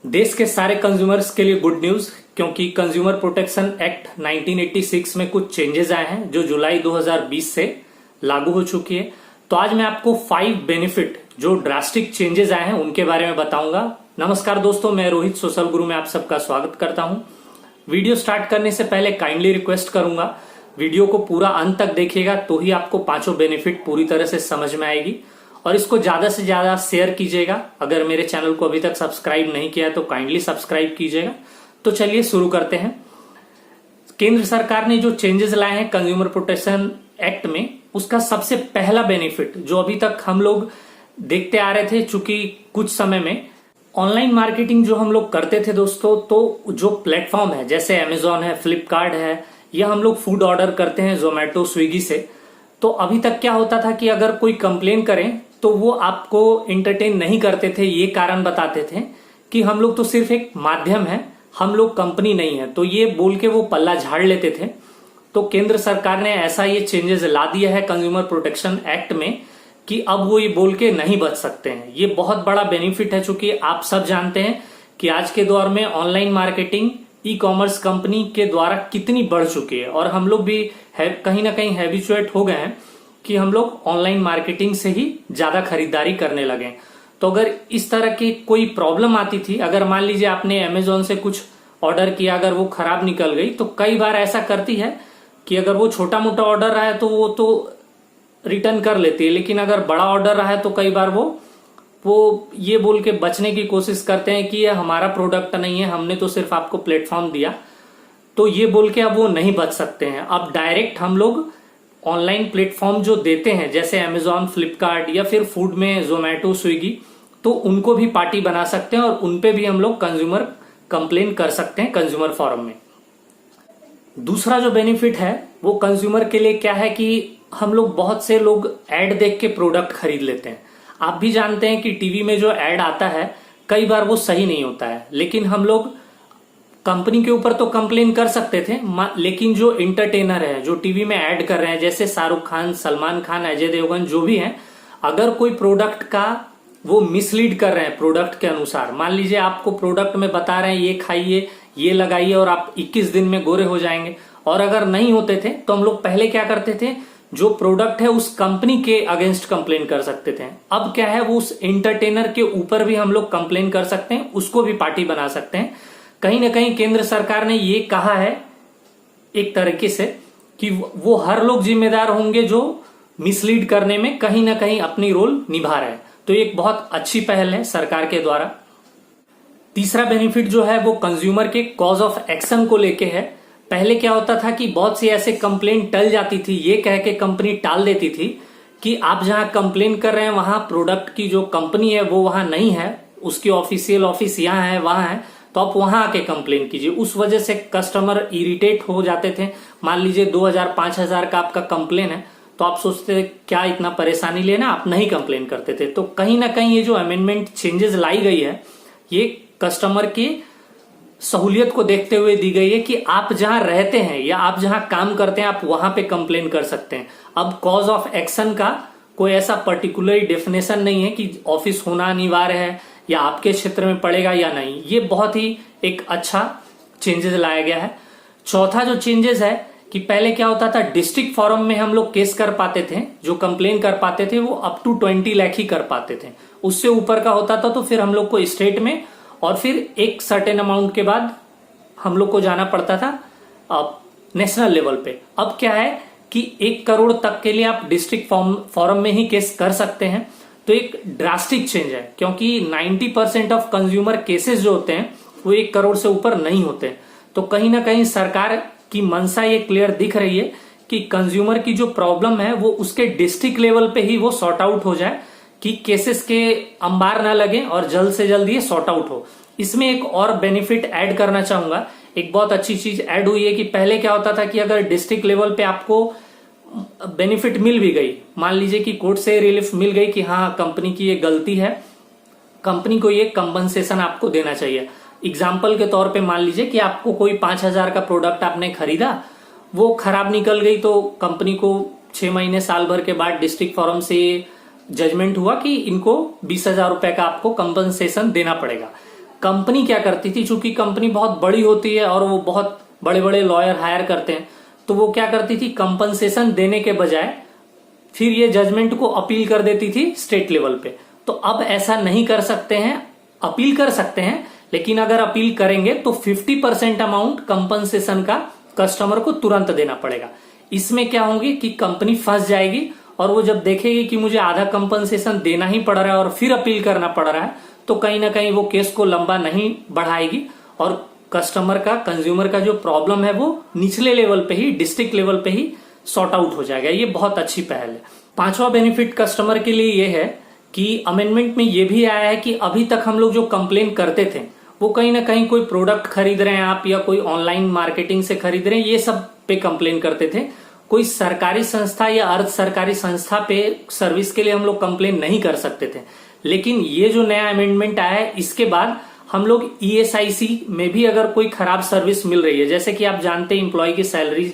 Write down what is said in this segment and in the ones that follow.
देश के सारे कंज्यूमर्स के लिए गुड न्यूज, क्योंकि कंज्यूमर प्रोटेक्शन एक्ट 1986 में कुछ चेंजेस आए हैं जो जुलाई 2020 से लागू हो चुकी है। तो आज मैं आपको 5 बेनिफिट जो ड्रास्टिक चेंजेस आए हैं उनके बारे में बताऊंगा। नमस्कार दोस्तों, मैं रोहित सोशल गुरु में आप सबका स्वागत करता हूं। वीडियो स्टार्ट करने से पहले काइंडली रिक्वेस्ट करूंगा, वीडियो को पूरा अंत तक देखिएगा तो ही आपको पांचों बेनिफिट पूरी तरह से समझ में आएगी। और इसको ज्यादा से ज्यादा शेयर कीजिएगा। अगर मेरे चैनल को अभी तक सब्सक्राइब नहीं किया तो काइंडली सब्सक्राइब कीजिएगा। तो चलिए शुरू करते हैं। केंद्र सरकार ने जो चेंजेस लाए हैं कंज्यूमर प्रोटेक्शन एक्ट में, उसका सबसे पहला बेनिफिट जो अभी तक हम लोग देखते आ रहे थे, चूंकि कुछ समय में ऑनलाइन मार्केटिंग जो हम लोग करते थे दोस्तों, तो जो प्लेटफॉर्म है जैसे अमेजॉन है, फ्लिपकार्ट है, या हम लोग फूड ऑर्डर करते हैं जोमेटो स्विगी से, तो अभी तक क्या होता था कि अगर कोई कंप्लेन करें तो वो आपको एंटरटेन नहीं करते थे। ये कारण बताते थे कि हम लोग तो सिर्फ एक माध्यम है, हम लोग कंपनी नहीं है, तो ये बोल के वो पल्ला झाड़ लेते थे। तो केंद्र सरकार ने ऐसा ये चेंजेस ला दिया है कंज्यूमर प्रोटेक्शन एक्ट में कि अब वो ये बोल के नहीं बच सकते हैं। ये बहुत बड़ा बेनिफिट है, चूंकि आप सब जानते हैं कि आज के दौर में online marketing e commerce company के द्वारा कितनी बढ़ चुकी है, और हम लोग भी कहीं ना कहीं हैबिचुएट हो गए हैं कि हम लोग ऑनलाइन मार्केटिंग से ही ज्यादा खरीदारी करने लगे। तो अगर इस तरह की कोई प्रॉब्लम आती थी, अगर मान लीजिए आपने अमेजोन से कुछ ऑर्डर किया, अगर वो खराब निकल गई, तो कई बार ऐसा करती है कि अगर वो छोटा मोटा ऑर्डर रहा है तो वो तो रिटर्न कर लेती है, लेकिन अगर बड़ा ऑर्डर रहा है तो कई बार वो ये बोल के बचने की कोशिश करते हैं कि ये हमारा प्रोडक्ट नहीं है, हमने तो सिर्फ आपको प्लेटफॉर्म दिया। तो ये बोल के अब वो नहीं बच सकते हैं। अब डायरेक्ट हम लोग ऑनलाइन प्लेटफॉर्म जो देते हैं जैसे अमेजॉन, फ्लिपकार्ट या फिर फूड में जोमेटो स्विगी, तो उनको भी पार्टी बना सकते हैं और उनपे भी हम लोग कंज्यूमर कंप्लेन कर सकते हैं कंज्यूमर फोरम में। दूसरा जो बेनिफिट है वो कंज्यूमर के लिए क्या है कि हम लोग बहुत से लोग एड देख के प्रोडक्ट खरीद लेते हैं। आप भी जानते हैं कि टीवी में जो एड आता है कई बार वो सही नहीं होता है, लेकिन हम लोग कंपनी के ऊपर तो कंप्लेन कर सकते थे, लेकिन जो एंटरटेनर है, जो टीवी में ऐड कर रहे हैं जैसे शाहरुख खान, सलमान खान, अजय देवगन, जो भी हैं, अगर कोई प्रोडक्ट का वो मिसलीड कर रहे हैं प्रोडक्ट के अनुसार, मान लीजिए आपको प्रोडक्ट में बता रहे हैं ये खाइए, ये लगाइए और आप 21 दिन में गोरे हो जाएंगे, और अगर नहीं होते थे तो हम लोग पहले क्या करते थे, जो प्रोडक्ट है उस कंपनी के अगेंस्ट कंप्लेन कर सकते थे। अब क्या है, वो उस एंटरटेनर के ऊपर भी हम लोग कंप्लेन कर सकते हैं, उसको भी पार्टी बना सकते हैं। कहीं ना कहीं केंद्र सरकार ने ये कहा है एक तरीके से कि वो हर लोग जिम्मेदार होंगे जो मिसलीड करने में कहीं ना कहीं अपनी रोल निभा रहे हैं। तो एक बहुत अच्छी पहल है सरकार के द्वारा। तीसरा बेनिफिट जो है वो कंज्यूमर के कॉज ऑफ एक्शन को लेके है। पहले क्या होता था कि बहुत सी ऐसे कंप्लेन टल जाती थी, ये कह के कंपनी टाल देती थी कि आप जहां कंप्लेन कर रहे हैं वहां प्रोडक्ट की जो कंपनी है वो वहां नहीं है, उसकी ऑफिशियल ऑफिस यहाँ है, वहां है, तो आप वहां आके कंप्लेन कीजिए। उस वजह से कस्टमर इरिटेट हो जाते थे। मान लीजिए 2000-5000 का आपका कंप्लेन है, तो आप सोचते थे क्या इतना परेशानी लेना, आप नहीं कंप्लेन करते थे। तो कहीं ना कहीं ये जो अमेंडमेंट चेंजेस लाई गई है, ये कस्टमर की सहूलियत को देखते हुए दी गई है कि आप जहां रहते हैं या आप जहां काम करते हैं आप वहां पे कंप्लेन कर सकते हैं। अब कॉज ऑफ एक्शन का कोई ऐसा पर्टिकुलर डेफिनेशन नहीं है कि ऑफिस होना अनिवार्य है या आपके क्षेत्र में पड़ेगा या नहीं। ये बहुत ही एक अच्छा चेंजेस लाया गया है। चौथा जो चेंजेस है कि पहले क्या होता था, डिस्ट्रिक्ट फोरम में हम लोग केस कर पाते थे, जो कंप्लेन कर पाते थे वो अप टू 20 लाख ही कर पाते थे। उससे ऊपर का होता था तो फिर हम लोग को स्टेट में, और फिर एक सर्टेन अमाउंट के बाद हम लोग को जाना पड़ता था नेशनल लेवल पे। अब क्या है कि 1 करोड़ तक के लिए आप डिस्ट्रिक्ट फोरम में ही केस कर सकते हैं। तो एक ड्रास्टिक चेंज है, क्योंकि 90% ऑफ कंज्यूमर केसेस जो होते हैं वो 1 करोड़ से ऊपर नहीं होते। तो कहीं ना कहीं सरकार की मंशा ये क्लियर दिख रही है कि कंज्यूमर की जो प्रॉब्लम है वो उसके डिस्ट्रिक्ट लेवल पे ही वो सॉर्ट आउट हो जाए, कि केसेस के अंबार ना लगे और जल्द से जल्द ये सॉर्ट आउट हो। इसमें एक और बेनिफिट ऐड करना चाहूंगा। एक बहुत अच्छी चीज ऐड हुई है कि पहले क्या होता था कि अगर डिस्ट्रिक्ट लेवल पे आपको बेनिफिट मिल भी गई, मान लीजिए कि कोर्ट से रिलीफ मिल गई कि हाँ कंपनी की ये गलती है, कंपनी को ये कंपनसेशन आपको देना चाहिए। एग्जाम्पल के तौर पे मान लीजिए कि आपको कोई 5000 का प्रोडक्ट आपने खरीदा, वो खराब निकल गई, तो कंपनी को 6 महीने साल भर के बाद डिस्ट्रिक्ट फोरम से जजमेंट हुआ कि इनको 20,000 रुपए का आपको कंपनसेशन देना पड़ेगा। कंपनी क्या करती थी, चूंकि कंपनी बहुत बड़ी होती है और वो बहुत बड़े बड़े लॉयर हायर करते हैं, तो वो क्या करती थी, कंपनसेशन देने के बजाय फिर ये जजमेंट को अपील कर देती थी स्टेट लेवल पे। तो अब ऐसा नहीं कर सकते हैं, अपील कर सकते हैं, लेकिन अगर अपील करेंगे तो 50% अमाउंट कंपनसेशन का कस्टमर को तुरंत देना पड़ेगा। इसमें क्या होंगे कि कंपनी फंस जाएगी और वो जब देखेगी कि मुझे आधा कंपनसेशन देना ही पड़ रहा है और फिर अपील करना पड़ रहा है, तो कहीं ना कहीं वो केस को लंबा नहीं बढ़ाएगी और कस्टमर का, कंज्यूमर का जो प्रॉब्लम है वो निचले लेवल पे ही, डिस्ट्रिक्ट लेवल पे ही सॉर्ट आउट हो जाएगा। ये बहुत अच्छी पहल है। पांचवा बेनिफिट कस्टमर के लिए ये है कि अमेंडमेंट में ये भी आया है कि अभी तक हम लोग जो कंप्लेन करते थे वो कहीं ना कहीं कोई प्रोडक्ट खरीद रहे हैं आप या कोई ऑनलाइन मार्केटिंग से खरीद रहे हैं, ये सब पे कंप्लेन करते थे। कोई सरकारी संस्था या अर्ध सरकारी संस्था पे सर्विस के लिए हम लोग कंप्लेन नहीं कर सकते थे। लेकिन ये जो नया अमेंडमेंट आया है, इसके बाद हम लोग ESIC में भी अगर कोई खराब सर्विस मिल रही है, जैसे कि आप जानते हैं एम्प्लॉय की सैलरी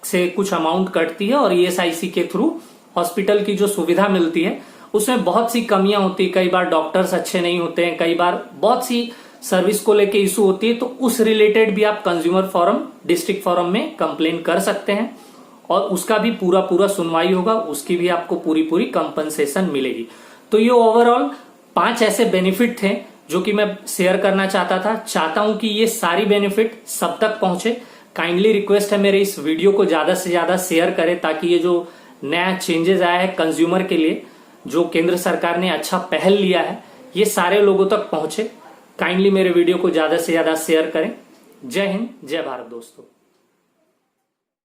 से कुछ अमाउंट कटती है और ESIC के थ्रू हॉस्पिटल की जो सुविधा मिलती है उसमें बहुत सी कमियां होती है। कई बार डॉक्टर्स अच्छे नहीं होते हैं, कई बार बहुत सी सर्विस को लेके इशू होती है, तो उस रिलेटेड भी आप कंज्यूमर फोरम, डिस्ट्रिक्ट फोरम में कंप्लेन कर सकते हैं और उसका भी पूरा सुनवाई होगा, उसकी भी आपको पूरी कंपनसेशन मिलेगी। तो ये ओवरऑल 5 ऐसे बेनिफिट थे जो कि मैं शेयर करना चाहता हूं कि ये सारी बेनिफिट सब तक पहुंचे। काइंडली रिक्वेस्ट है मेरे इस वीडियो को ज्यादा से ज्यादा शेयर करें ताकि ये जो नया चेंजेस आया है कंज्यूमर के लिए, जो केंद्र सरकार ने अच्छा पहल लिया है, ये सारे लोगों तक पहुंचे। काइंडली मेरे वीडियो को ज्यादा से ज्यादा शेयर करें। जय हिंद, जय भारत दोस्तों।